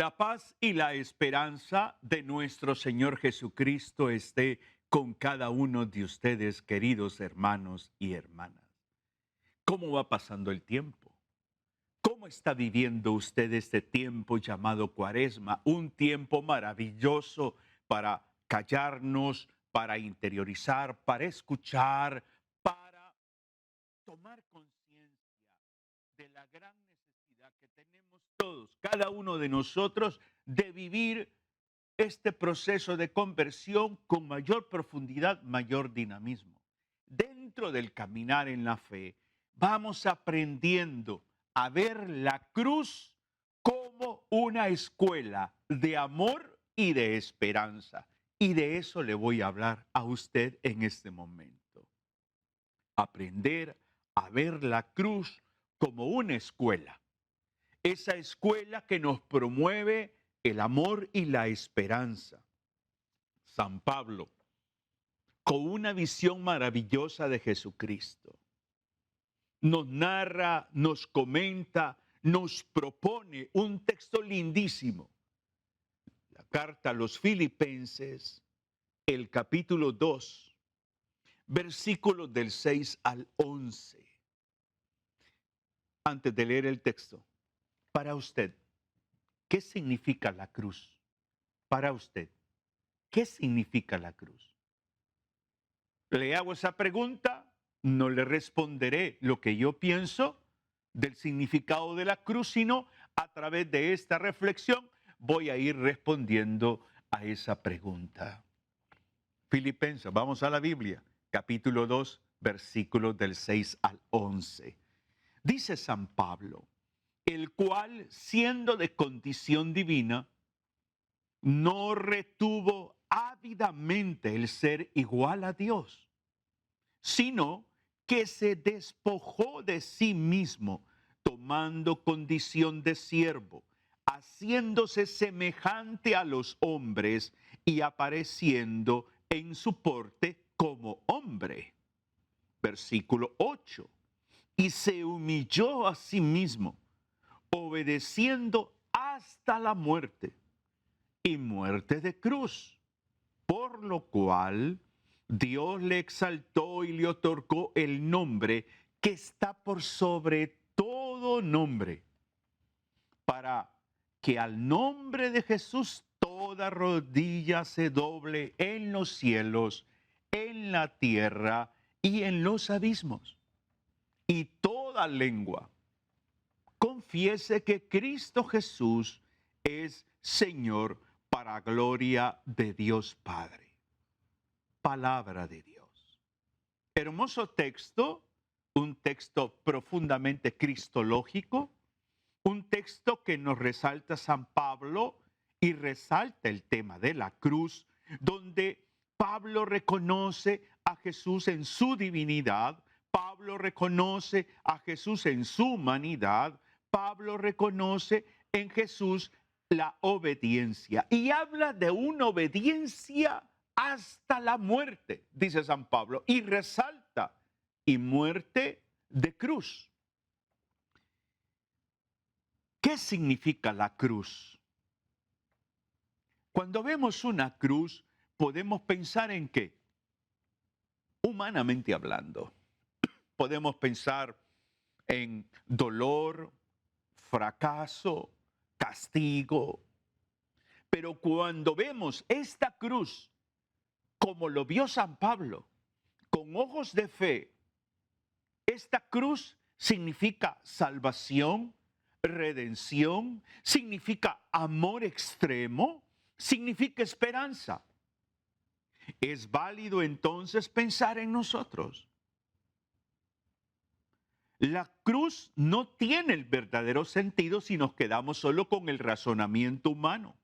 La paz y la esperanza de nuestro Señor Jesucristo esté con cada uno de ustedes, queridos hermanos y hermanas. ¿Cómo va pasando el tiempo? ¿Cómo está viviendo usted este tiempo llamado Cuaresma? Un tiempo maravilloso para callarnos, para interiorizar, para escuchar, para tomar conciencia de la gran necesidad que tenemos todos, cada uno de nosotros, de vivir este proceso de conversión con mayor profundidad, mayor dinamismo. Dentro del caminar en la fe, vamos aprendiendo a ver la cruz como una escuela de amor y de esperanza. Y de eso le voy a hablar a usted en este momento. Aprender a ver la cruz como una escuela. Esa escuela que nos promueve el amor y la esperanza. San Pablo, con una visión maravillosa de Jesucristo, nos narra, nos comenta, nos propone un texto lindísimo. La carta a los Filipenses, el capítulo 2, versículos del 6 al 11. Antes de leer el texto, para usted, ¿qué significa la cruz? Para usted, ¿qué significa la cruz? Le hago esa pregunta, no le responderé lo que yo pienso del significado de la cruz, sino a través de esta reflexión voy a ir respondiendo a esa pregunta. Filipenses, vamos a la Biblia, capítulo 2, versículos del 6 al 11. Dice San Pablo, el cual, siendo de condición divina, no retuvo ávidamente el ser igual a Dios, sino que se despojó de sí mismo, tomando condición de siervo, haciéndose semejante a los hombres y apareciendo en su porte como hombre. Versículo 8. Y se humilló a sí mismo, obedeciendo hasta la muerte, y muerte de cruz, por lo cual Dios le exaltó y le otorgó el nombre que está por sobre todo nombre, para que al nombre de Jesús toda rodilla se doble en los cielos, en la tierra y en los abismos, y toda lengua confiese que Cristo Jesús es Señor, para gloria de Dios Padre. Palabra de Dios. Hermoso texto, un texto profundamente cristológico, un texto que nos resalta San Pablo y resalta el tema de la cruz, donde Pablo reconoce a Jesús en su divinidad, Pablo reconoce a Jesús en su humanidad, Pablo reconoce en Jesús la obediencia y habla de una obediencia hasta la muerte, dice San Pablo, y resalta, y muerte de cruz. ¿Qué significa la cruz? Cuando vemos una cruz, podemos pensar en qué, humanamente hablando, podemos pensar en dolor, fracaso, castigo. Pero cuando vemos esta cruz, como lo vio San Pablo, con ojos de fe, esta cruz significa salvación, redención, significa amor extremo, significa esperanza. Es válido entonces pensar en nosotros. La cruz no tiene el verdadero sentido si nos quedamos solo con el razonamiento humano.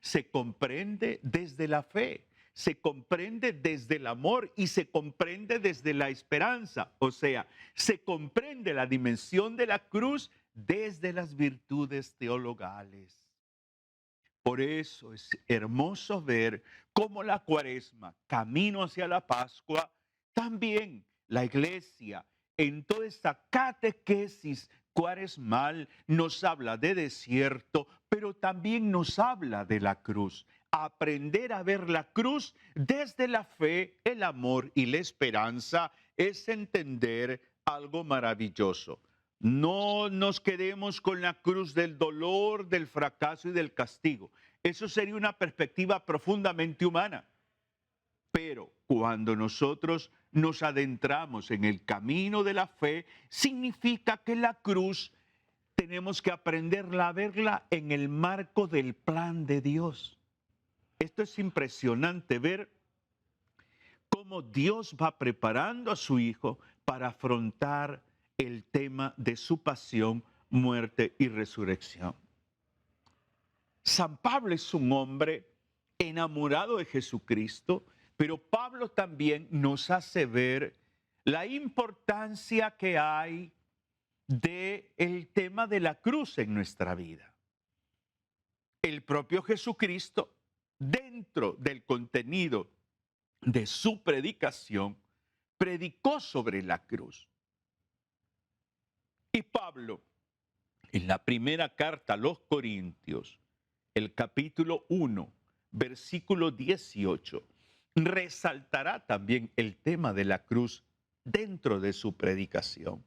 Se comprende desde la fe, se comprende desde el amor y se comprende desde la esperanza. O sea, se comprende la dimensión de la cruz desde las virtudes teologales. Por eso es hermoso ver cómo la Cuaresma, camino hacia la Pascua, también la Iglesia, en toda esta catequesis cuaresmal nos habla de desierto, pero también nos habla de la cruz. Aprender a ver la cruz desde la fe, el amor y la esperanza es entender algo maravilloso. No nos quedemos con la cruz del dolor, del fracaso y del castigo. Eso sería una perspectiva profundamente humana. Pero cuando nosotros nos adentramos en el camino de la fe, significa que la cruz tenemos que aprenderla a verla en el marco del plan de Dios. Esto es impresionante ver cómo Dios va preparando a su Hijo para afrontar el tema de su pasión, muerte y resurrección. San Pablo es un hombre enamorado de Jesucristo, pero Pablo también nos hace ver la importancia que hay del tema de la cruz en nuestra vida. El propio Jesucristo, dentro del contenido de su predicación, predicó sobre la cruz. Y Pablo, en la primera carta a los Corintios, el capítulo 1, versículo 18, resaltará también el tema de la cruz dentro de su predicación.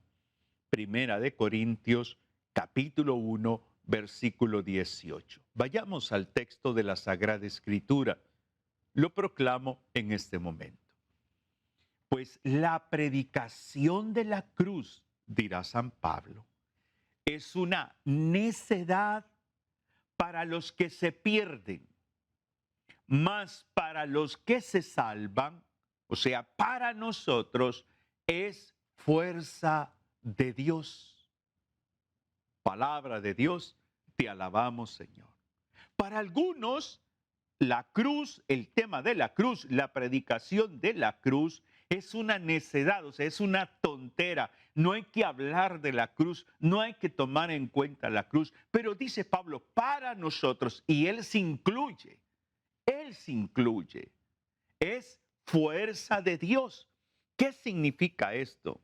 Primera de Corintios, capítulo 1, versículo 18. Vayamos al texto de la Sagrada Escritura. Lo proclamo en este momento. Pues la predicación de la cruz, dirá San Pablo, es una necedad para los que se pierden, mas para los que se salvan, o sea, para nosotros, es fuerza de Dios. Palabra de Dios, te alabamos, Señor. Para algunos, la cruz, el tema de la cruz, la predicación de la cruz, es una necedad, o sea, es una tontera. No hay que hablar de la cruz, no hay que tomar en cuenta la cruz. Pero dice Pablo, para nosotros, y él se incluye, es fuerza de Dios. ¿Qué significa esto?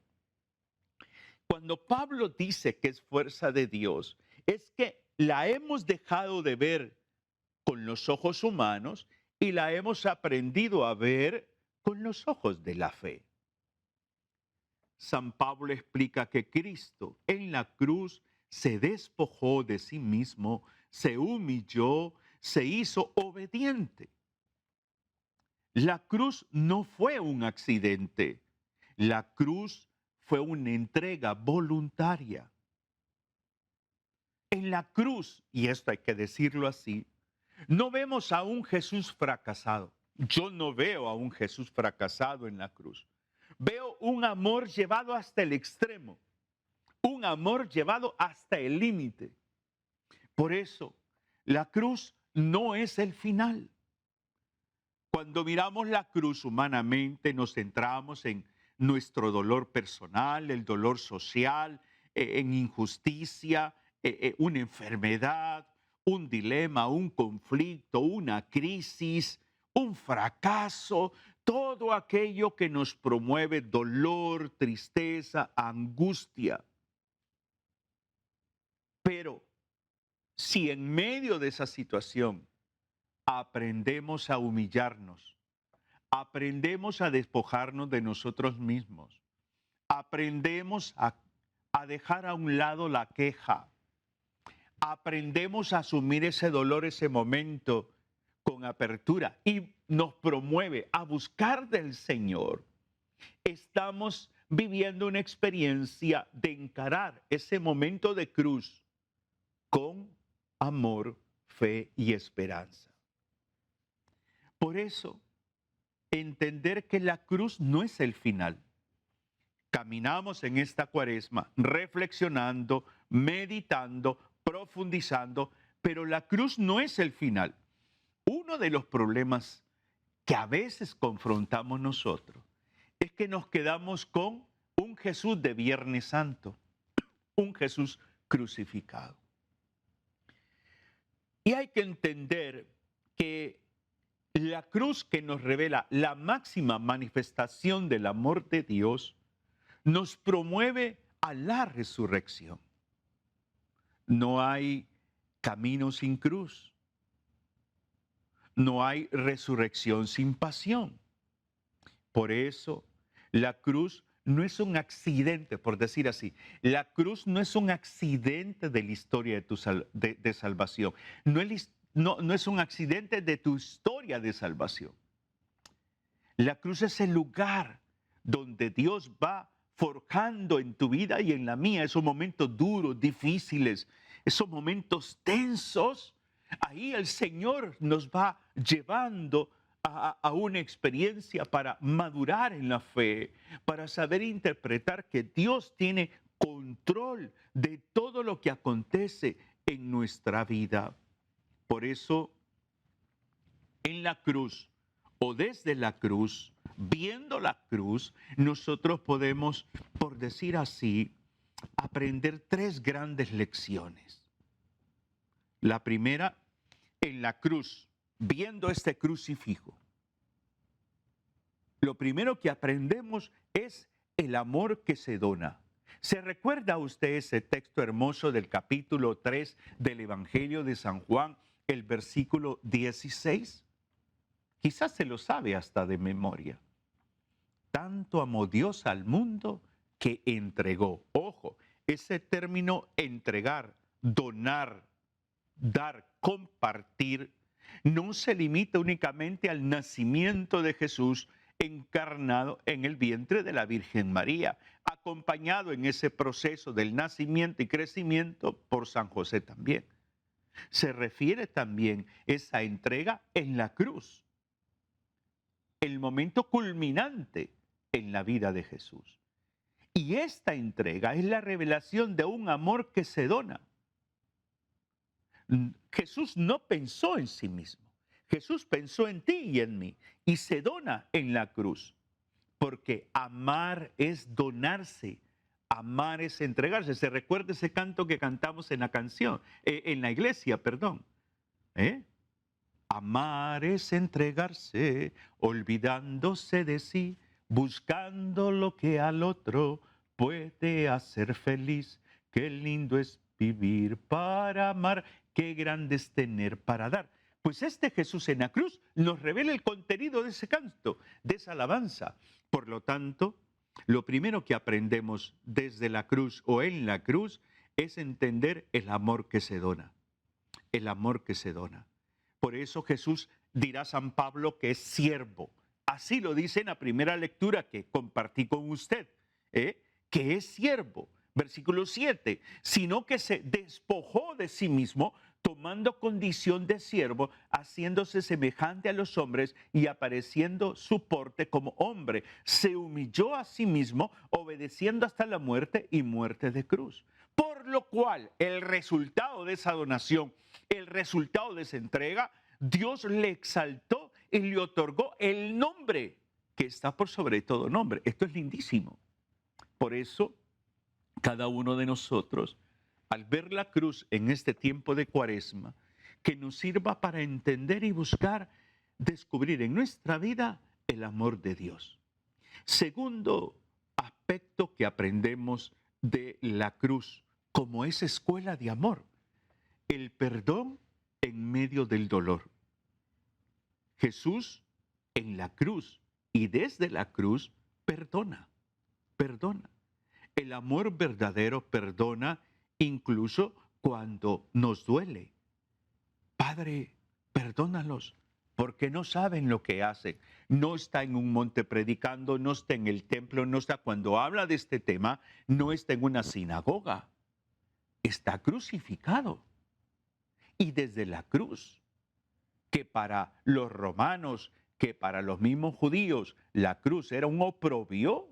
Cuando Pablo dice que es fuerza de Dios, es que la hemos dejado de ver con los ojos humanos y la hemos aprendido a ver con los ojos de la fe. San Pablo explica que Cristo en la cruz se despojó de sí mismo, se humilló, se hizo obediente. La cruz no fue un accidente, la cruz fue una entrega voluntaria. En la cruz, y esto hay que decirlo así, no vemos a un Jesús fracasado. Yo no veo a un Jesús fracasado en la cruz. Veo un amor llevado hasta el extremo, un amor llevado hasta el límite. Por eso, la cruz no es el final. Cuando miramos la cruz humanamente, nos centramos en nuestro dolor personal, el dolor social, en injusticia, una enfermedad, un dilema, un conflicto, una crisis, un fracaso, todo aquello que nos promueve dolor, tristeza, angustia. Pero si en medio de esa situación aprendemos a humillarnos, aprendemos a despojarnos de nosotros mismos, aprendemos a dejar a un lado la queja, aprendemos a asumir ese dolor, ese momento con apertura y nos promueve a buscar del Señor, estamos viviendo una experiencia de encarar ese momento de cruz con amor, fe y esperanza. Por eso, entender que la cruz no es el final. Caminamos en esta cuaresma reflexionando, meditando, profundizando, pero la cruz no es el final. Uno de los problemas que a veces confrontamos nosotros es que nos quedamos con un Jesús de Viernes Santo, un Jesús crucificado. Y hay que entender que la cruz, que nos revela la máxima manifestación del amor de Dios, nos promueve a la resurrección. No hay camino sin cruz. No hay resurrección sin pasión. Por eso, la cruz no es un accidente, por decir así. La cruz no es un accidente de la historia de salvación. No es un accidente de tu historia de salvación. La cruz es el lugar donde Dios va forjando en tu vida y en la mía esos momentos duros, difíciles, esos momentos tensos. Ahí el Señor nos va llevando a una experiencia para madurar en la fe, para saber interpretar que Dios tiene control de todo lo que acontece en nuestra vida. Por eso, en la cruz o desde la cruz, viendo la cruz, nosotros podemos, por decir así, aprender 3 grandes lecciones. La primera, en la cruz, viendo este crucifijo, lo primero que aprendemos es el amor que se dona. ¿Se recuerda usted ese texto hermoso del capítulo 3 del Evangelio de San Juan, el versículo 16? Quizás se lo sabe hasta de memoria. Tanto amó Dios al mundo que entregó. Ojo, ese término entregar, donar, dar, compartir, no se limita únicamente al nacimiento de Jesús encarnado en el vientre de la Virgen María, acompañado en ese proceso del nacimiento y crecimiento por San José también. Se refiere también esa entrega en la cruz, el momento culminante en la vida de Jesús. Y esta entrega es la revelación de un amor que se dona. Jesús no pensó en sí mismo. Jesús pensó en ti y en mí y se dona en la cruz. Porque amar es donarse, amar es entregarse. ¿Se recuerda ese canto que cantamos en la canción, en la iglesia, perdón? Amar es entregarse, olvidándose de sí, buscando lo que al otro puede hacer feliz. Qué lindo es vivir para amar, qué grande es tener para dar. Pues este Jesús en la cruz nos revela el contenido de ese canto, de esa alabanza. Por lo tanto, lo primero que aprendemos desde la cruz o en la cruz es entender el amor que se dona. El amor que se dona. Por eso Jesús dirá a San Pablo que es siervo. Así lo dice en la primera lectura que compartí con usted, que es siervo. Versículo 7, sino que se despojó de sí mismo, tomando condición de siervo, haciéndose semejante a los hombres y apareciendo su porte como hombre. Se humilló a sí mismo, obedeciendo hasta la muerte y muerte de cruz. Por lo cual, el resultado de esa donación, el resultado de esa entrega, Dios le exaltó y le otorgó el nombre que está por sobre todo nombre. Esto es lindísimo. Por eso, cada uno de nosotros, al ver la cruz en este tiempo de Cuaresma, que nos sirva para entender y buscar, descubrir en nuestra vida el amor de Dios. Segundo aspecto que aprendemos de la cruz, como es escuela de amor, el perdón en medio del dolor. Jesús en la cruz y desde la cruz perdona. El amor verdadero perdona incluso cuando nos duele. Padre, perdónalos, porque no saben lo que hacen. No está en un monte predicando, no está en el templo, no está, cuando habla de este tema, no está en una sinagoga. Está crucificado. Y desde la cruz, que para los romanos, que para los mismos judíos, la cruz era un oprobio,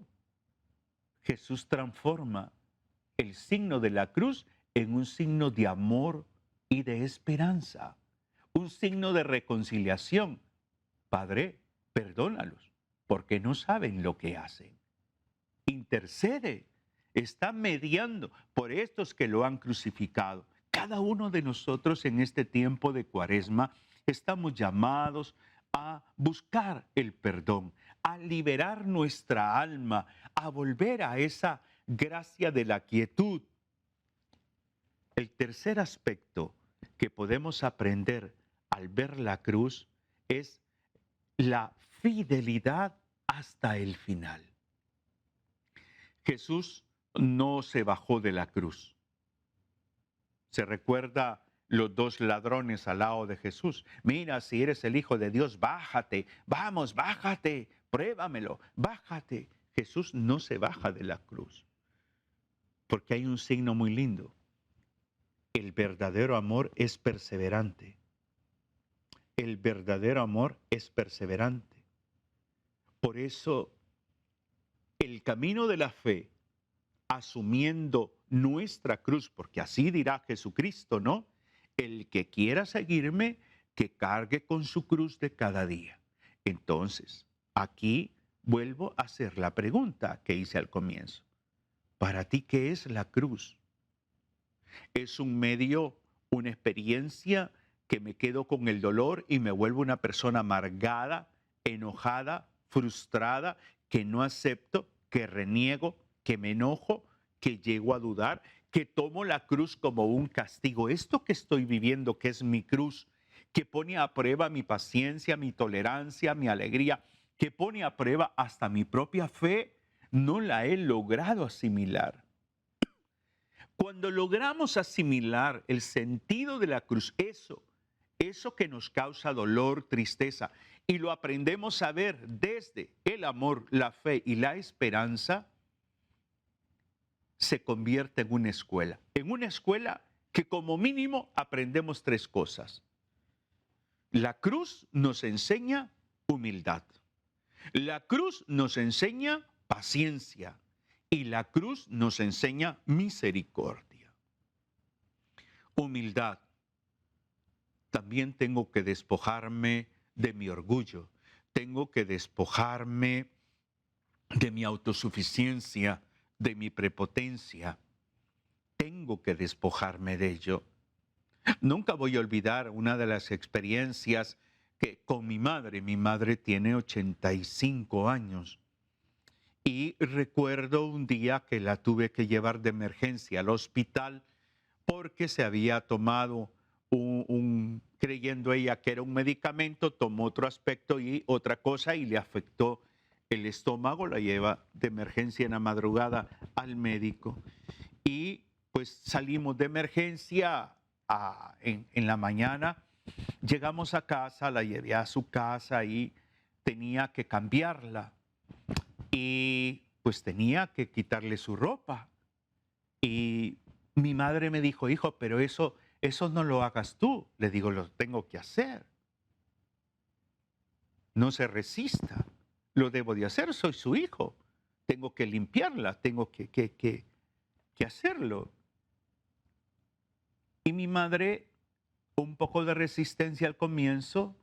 Jesús transforma el signo de la cruz en un signo de amor y de esperanza, un signo de reconciliación. Padre, perdónalos, porque no saben lo que hacen. Intercede, está mediando por estos que lo han crucificado. Cada uno de nosotros en este tiempo de Cuaresma estamos llamados a buscar el perdón, a liberar nuestra alma, a volver a esa gracia de la quietud. El tercer aspecto que podemos aprender al ver la cruz es la fidelidad hasta el final. Jesús no se bajó de la cruz. Se recuerda los dos ladrones al lado de Jesús. Mira, si eres el Hijo de Dios, bájate. Vamos, bájate. Pruébamelo. Bájate. Jesús no se baja de la cruz. Porque hay un signo muy lindo. El verdadero amor es perseverante. El verdadero amor es perseverante. Por eso, el camino de la fe, asumiendo nuestra cruz, porque así dirá Jesucristo, ¿no? El que quiera seguirme, que cargue con su cruz de cada día. Entonces, aquí vuelvo a hacer la pregunta que hice al comienzo. Para ti, ¿qué es la cruz? ¿Es un medio, una experiencia que me quedo con el dolor y me vuelvo una persona amargada, enojada, frustrada, que no acepto, que reniego, que me enojo, que llego a dudar, que tomo la cruz como un castigo? Esto que estoy viviendo, que es mi cruz, que pone a prueba mi paciencia, mi tolerancia, mi alegría, que pone a prueba hasta mi propia fe, no la he logrado asimilar. Cuando logramos asimilar el sentido de la cruz, eso que nos causa dolor, tristeza, y lo aprendemos a ver desde el amor, la fe y la esperanza, se convierte en una escuela. En una escuela que como mínimo aprendemos tres cosas. La cruz nos enseña humildad. La cruz nos enseña paciencia. Y la cruz nos enseña misericordia. Humildad. También tengo que despojarme de mi orgullo. Tengo que despojarme de mi autosuficiencia, de mi prepotencia. Tengo que despojarme de ello. Nunca voy a olvidar una de las experiencias que con mi madre tiene 85 años. Y recuerdo un día que la tuve que llevar de emergencia al hospital porque se había tomado creyendo ella que era un medicamento, tomó otro aspecto y otra cosa y le afectó el estómago. La lleva de emergencia en la madrugada al médico. Y pues salimos de emergencia en la mañana. Llegamos a casa, la llevé a su casa y tenía que cambiarla. Y pues tenía que quitarle su ropa. Y mi madre me dijo, hijo, pero eso no lo hagas tú. Le digo, lo tengo que hacer. No se resista. Lo debo de hacer, soy su hijo. Tengo que limpiarla, tengo que hacerlo. Y mi madre, un poco de resistencia al comienzo,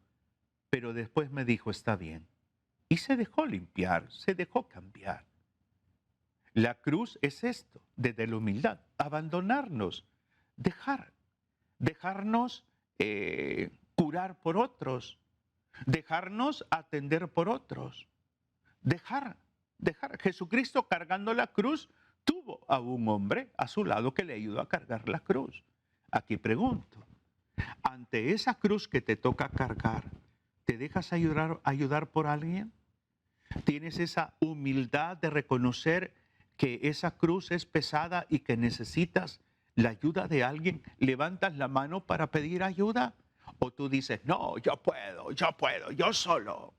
pero después me dijo, está bien. Y se dejó limpiar, se dejó cambiar. La cruz es esto, desde la humildad, abandonarnos, dejarnos curar por otros, dejarnos atender por otros, dejar. Jesucristo cargando la cruz tuvo a un hombre a su lado que le ayudó a cargar la cruz. Aquí pregunto, ante esa cruz que te toca cargar, ¿te dejas ayudar por alguien? ¿Tienes esa humildad de reconocer que esa cruz es pesada y que necesitas la ayuda de alguien? ¿Levantas la mano para pedir ayuda? ¿O tú dices, no, yo puedo, yo solo?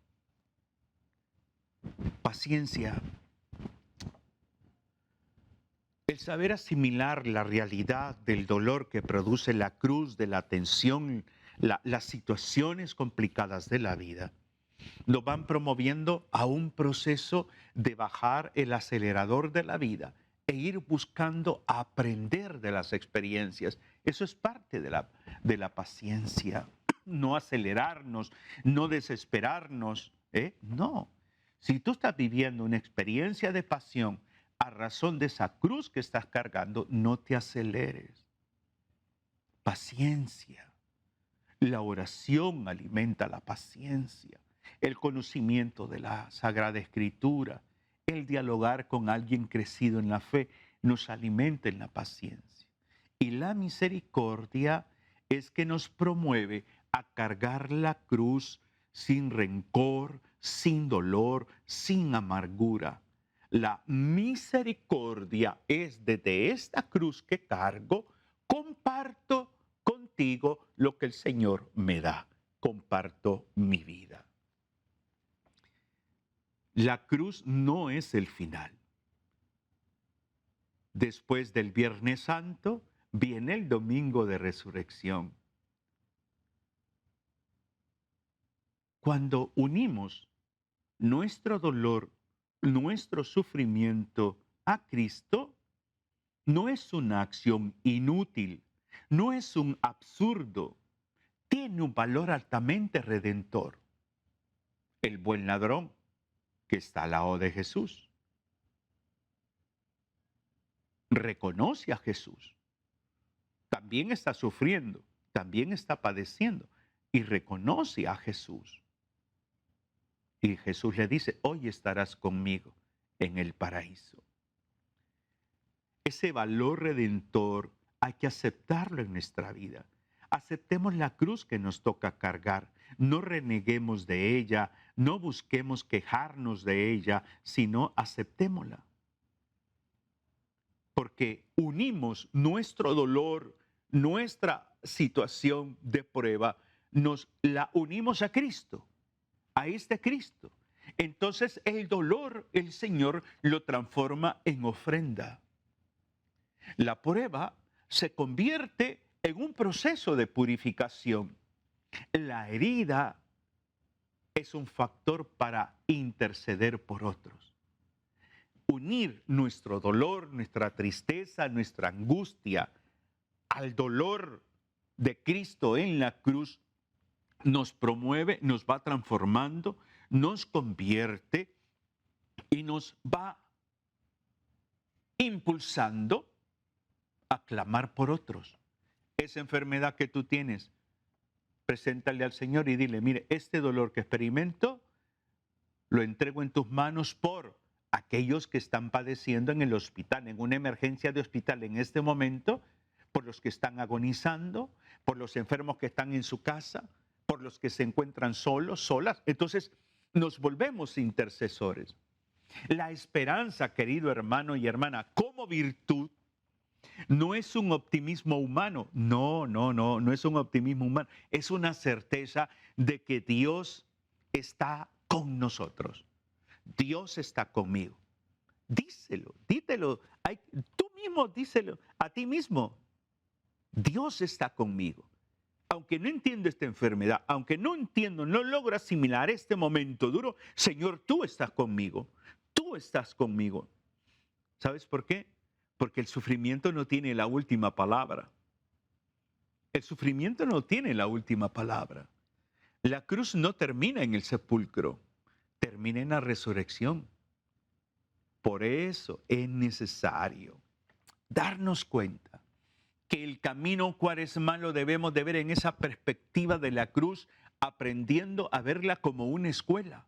Paciencia. El saber asimilar la realidad del dolor que produce la cruz, de la tensión, las situaciones complicadas de la vida, nos van promoviendo a un proceso de bajar el acelerador de la vida e ir buscando aprender de las experiencias. Eso es parte de la paciencia. No acelerarnos, no desesperarnos. No. Si tú estás viviendo una experiencia de pasión a razón de esa cruz que estás cargando, no te aceleres. Paciencia. La oración alimenta la paciencia. El conocimiento de la Sagrada Escritura, el dialogar con alguien crecido en la fe, nos alimenta en la paciencia. Y la misericordia es que nos promueve a cargar la cruz sin rencor, sin dolor, sin amargura. La misericordia es desde esta cruz que cargo, comparto contigo lo que el Señor me da. Comparto mi vida. La cruz no es el final. Después del Viernes Santo viene el Domingo de Resurrección. Cuando unimos nuestro dolor, nuestro sufrimiento a Cristo, no es una acción inútil, no es un absurdo, tiene un valor altamente redentor. El buen ladrón que está al lado de Jesús reconoce a Jesús. También está sufriendo, también está padeciendo y reconoce a Jesús. Y Jesús le dice, hoy estarás conmigo en el paraíso. Ese valor redentor hay que aceptarlo en nuestra vida. Aceptemos la cruz que nos toca cargar. No reneguemos de ella, no busquemos quejarnos de ella, sino aceptémosla. Porque unimos nuestro dolor, nuestra situación de prueba, nos la unimos a Cristo, a este Cristo. Entonces el dolor, el Señor lo transforma en ofrenda. La prueba se convierte en un proceso de purificación. La herida es un factor para interceder por otros. Unir nuestro dolor, nuestra tristeza, nuestra angustia al dolor de Cristo en la cruz nos promueve, nos va transformando, nos convierte y nos va impulsando a clamar por otros. Esa enfermedad que tú tienes, preséntale al Señor y dile, mire, este dolor que experimento, lo entrego en tus manos por aquellos que están padeciendo en el hospital, en una emergencia de hospital en este momento, por los que están agonizando, por los enfermos que están en su casa, por los que se encuentran solos, solas. Entonces, nos volvemos intercesores. La esperanza, querido hermano y hermana, como virtud, no es un optimismo humano. No es un optimismo humano. Es una certeza de que Dios está con nosotros. Dios está conmigo. Díselo, dítelo. Tú mismo díselo a ti mismo. Dios está conmigo. Aunque no entiendo esta enfermedad, aunque no logro asimilar este momento duro, Señor, tú estás conmigo. Tú estás conmigo. ¿Sabes por qué? Porque el sufrimiento no tiene la última palabra. El sufrimiento no tiene la última palabra. La cruz no termina en el sepulcro, termina en la resurrección. Por eso es necesario darnos cuenta que el camino cuaresmal lo debemos de ver en esa perspectiva de la cruz, aprendiendo a verla como una escuela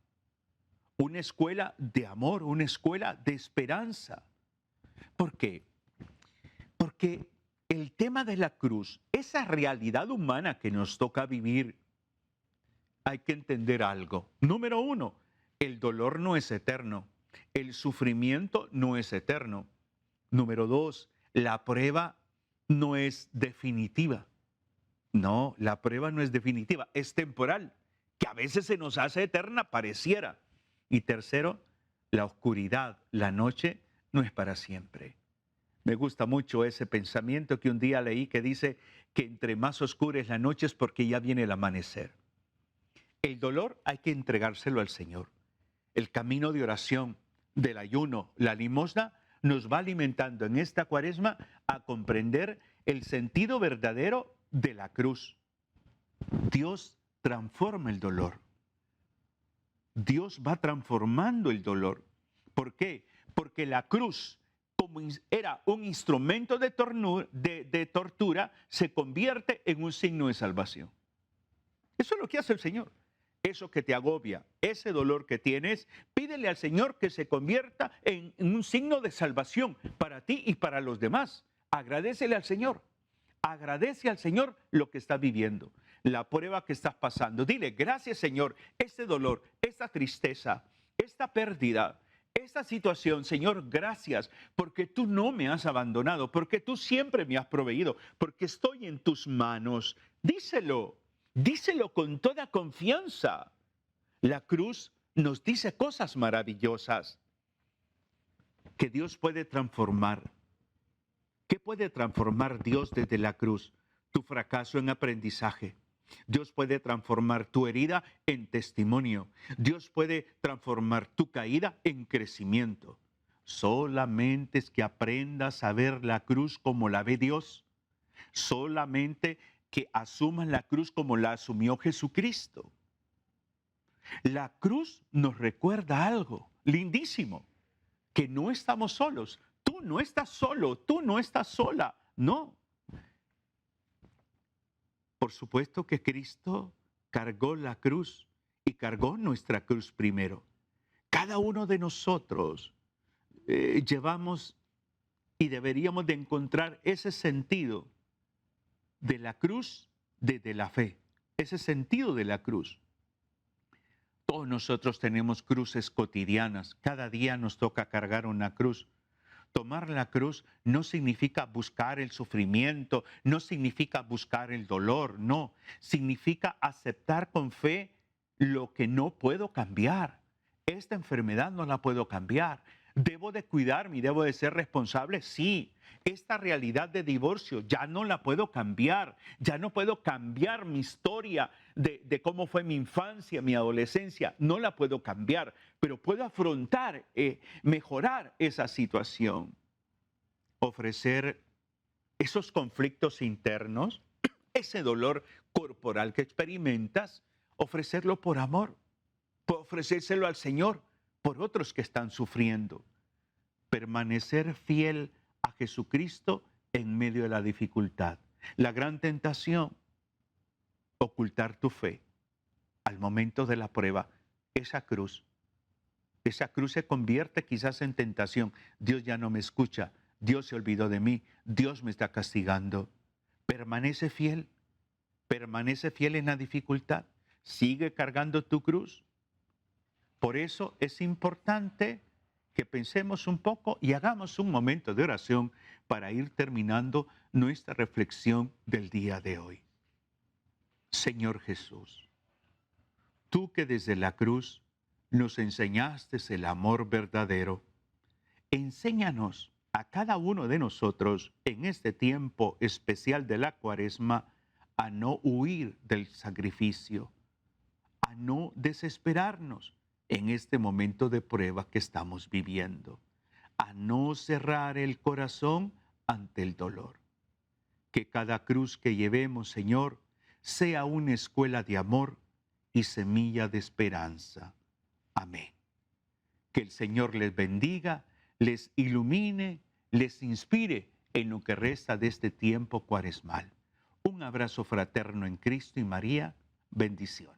de amor, una escuela de esperanza. ¿Por qué? Porque el tema de la cruz, esa realidad humana que nos toca vivir, hay que entender algo. Número uno, el dolor no es eterno, el sufrimiento no es eterno. Número dos, la prueba no es definitiva. No, la prueba no es definitiva, es temporal, que a veces se nos hace eterna, pareciera. Y tercero, la oscuridad, la noche, no es para siempre. Me gusta mucho ese pensamiento que un día leí que dice que entre más oscura es la noche es porque ya viene el amanecer. El dolor hay que entregárselo al Señor. El camino de oración, del ayuno, la limosna, nos va alimentando en esta cuaresma a comprender el sentido verdadero de la cruz. Dios transforma el dolor. Dios va transformando el dolor. ¿Por qué? Porque la cruz, como era un instrumento de tortura, se convierte en un signo de salvación. Eso es lo que hace el Señor. Eso que te agobia, ese dolor que tienes, pídele al Señor que se convierta en un signo de salvación para ti y para los demás. Agradécele al Señor. Agradece al Señor lo que estás viviendo, la prueba que estás pasando. Dile, gracias Señor, este dolor, esta tristeza, esta pérdida, esta situación, Señor, gracias, porque tú no me has abandonado, porque tú siempre me has proveído, porque estoy en tus manos. Díselo, díselo con toda confianza. La cruz nos dice cosas maravillosas que Dios puede transformar. ¿Qué puede transformar Dios desde la cruz? Tu fracaso en aprendizaje. Dios puede transformar tu herida en testimonio. Dios puede transformar tu caída en crecimiento. Solamente es que aprendas a ver la cruz como la ve Dios. Solamente que asumas la cruz como la asumió Jesucristo. La cruz nos recuerda algo lindísimo, que no estamos solos. Tú no estás solo, tú no estás sola, no. Por supuesto que Cristo cargó la cruz y cargó nuestra cruz primero. Cada uno de nosotros llevamos y deberíamos de encontrar ese sentido de la cruz desde la fe, ese sentido de la cruz. Todos nosotros tenemos cruces cotidianas, cada día nos toca cargar una cruz. Tomar la cruz no significa buscar el sufrimiento, no significa buscar el dolor, no. Significa aceptar con fe lo que no puedo cambiar. Esta enfermedad no la puedo cambiar. ¿Debo de cuidarme y debo de ser responsable? Sí. Esta realidad de divorcio ya no la puedo cambiar. Ya no puedo cambiar mi historia de cómo fue mi infancia, mi adolescencia. No la puedo cambiar, pero puedo afrontar, mejorar esa situación. Ofrecer esos conflictos internos, ese dolor corporal que experimentas, ofrecerlo por amor, ofrecérselo al Señor por otros que están sufriendo. Permanecer fiel a Jesucristo en medio de la dificultad. La gran tentación, ocultar tu fe al momento de la prueba. Esa cruz se convierte quizás en tentación. Dios ya no me escucha, Dios se olvidó de mí, Dios me está castigando. Permanece fiel en la dificultad, sigue cargando tu cruz. Por eso es importante que pensemos un poco y hagamos un momento de oración para ir terminando nuestra reflexión del día de hoy. Señor Jesús, tú que desde la cruz nos enseñaste el amor verdadero, enséñanos a cada uno de nosotros en este tiempo especial de la Cuaresma a no huir del sacrificio, a no desesperarnos en este momento de prueba que estamos viviendo, a no cerrar el corazón ante el dolor. Que cada cruz que llevemos, Señor, sea una escuela de amor y semilla de esperanza. Amén. Que el Señor les bendiga, les ilumine, les inspire en lo que resta de este tiempo cuaresmal. Un abrazo fraterno en Cristo y María. Bendiciones.